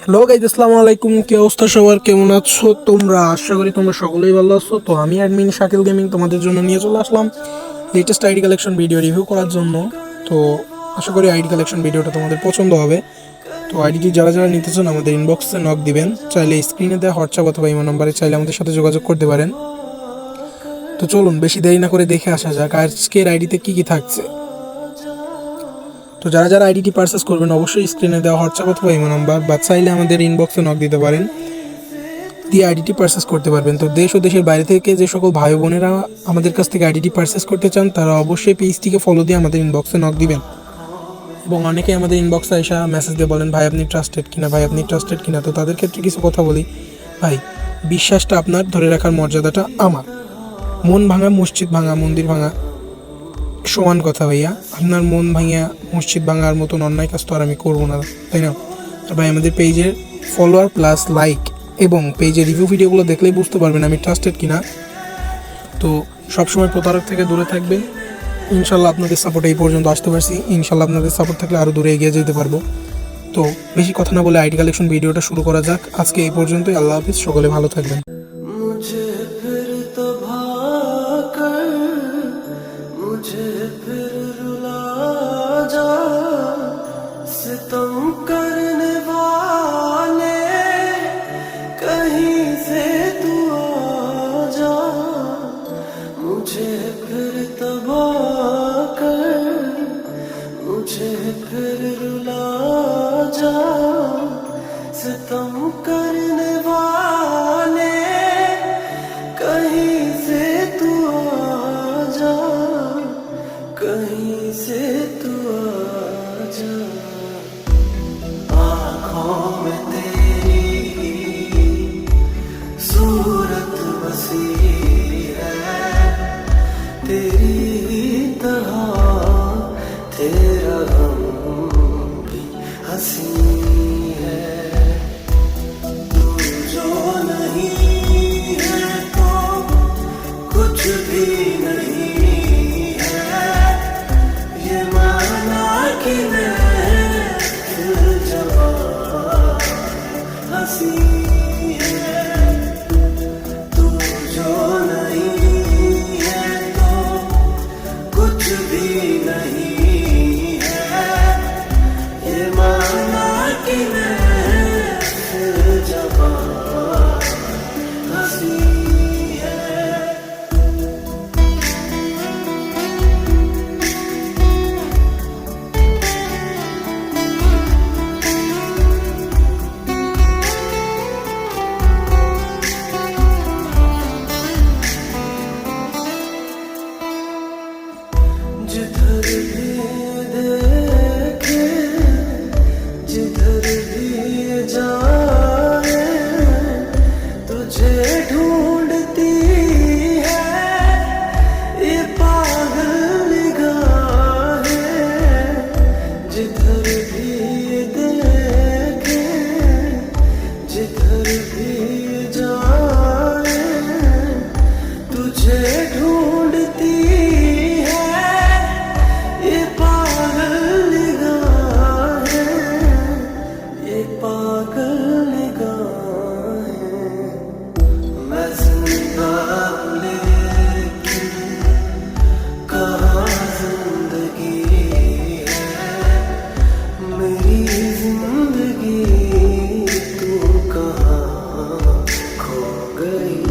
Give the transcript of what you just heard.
Hello guys, আসসালামু আলাইকুম। কি অবস্থা সবার, কেমন আছো তোমরা? আশা করি তোমরা সকলেই ভালো আছো। তো আমি অ্যাডমিন শাকিল গেমিং তোমাদের জন্য নিয়ে চলে আসলাম latest ID collection video review করার জন্য। তো আশা করি আইডি কালেকশন ভিডিওটা তোমাদের পছন্দ হবে। তো আইডিটি যারা যারা নিতে চান আমাদের ইনবক্সে নক দিবেন, চাইলে স্ক্রিনে দেওয়া হোয়াটসঅ্যাপ অথবা ইমো নাম্বারে চাইলে আমাদের সাথে যোগাযোগ করতে পারেন। তো চলুন বেশি দেরি না করে দেখে আসা যাক আজকের আইডিতে কী কী থাকছে। তো যারা যারা আইডিটি পারচেস করবেন অবশ্যই স্ক্রিনে দেওয়া হোয়াটসঅ্যাপ অথবা ইমো নাম্বার বা চাইলে আমাদের ইনবক্সে নক দিতে পারেন, দিয়ে আইডিটি পারচেস করতে পারবেন। তো দেশ ও দেশের বাইরে থেকে যে সকল ভাই বোনেরা আমাদের কাছ থেকে আইডিটি পারচেস করতে চান তারা অবশ্যই পেজটিকে ফলো দিয়ে আমাদের ইনবক্সে নক দিবেন। এবং অনেকে আমাদের ইনবক্সে এসে মেসেজ দিয়ে বলেন ভাই আপনি ট্রাস্টেড কিনা, ভাই আপনি ট্রাস্টেড কিনা। তো তাদের ক্ষেত্রে কিছু কথা বলি, ভাই বিশ্বাসটা আপনার, ধরে রাখার মর্যাদাটা আমার। মন ভাঙা মসজিদ ভাঙা মন্দির ভাঙা সমান কথা ভাইয়া। আপনার মন ভাঙিয়া মসজিদ ভাঙার মতন অন্যায় কাজ তো আর আমি করবো না, তাই না? আর ভাই আমাদের পেজের ফলোয়ার প্লাস লাইক এবং পেজের রিভিউ ভিডিওগুলো দেখলেই বুঝতে পারবেন আমি ট্রাস্টেড কিনা। তো সবসময় প্রতারক থেকে দূরে থাকবেন। ইনশাল্লাহ আপনাদের সাপোর্ট এই পর্যন্ত আসতে পারছি, ইনশাল্লাহ আপনাদের সাপোর্ট থাকলে আরও দূরে এগিয়ে যেতে পারবো। তো বেশি কথা না বলে আইডি কালেকশন ভিডিওটা শুরু করা যাক। আজকে এই পর্যন্তই। আল্লাহ হাফিজ, সকলে ভালো থাকবেন। मुझे फिर तो भाकर मुझे फिर रुला जा, सितम करने वाले कहीं से तू आ जा। मुझे फिर तबाह कर मुझे फिर रुला जा, सितम करने वाले कहीं से तू आ जा, कहीं से तू आ जा। आँखों में तेरी सूरत बसी है, तेरी तरह तेरा गम भी हंसी है। तू जो नहीं है तो कुछ भी नहीं है, ये माना कि मैं दिल जवां हंसी है। तू जो नहीं है तो कुछ भी नहीं है, ये माना कि मैं दिल जवां हंसी है। जिधर भी देखे जिधर भी जाए तुझे ढूंढती है ये पागल निगाहें। जिधर भी देखे जिधर भी जाए तुझे ढूंढती है ये पागल निगाहें, ये पागल निगाहें। मैं जिंदा लेकिन कहाँ जिंदगी है, मेरी जिंदगी तू कहाँ खो गई।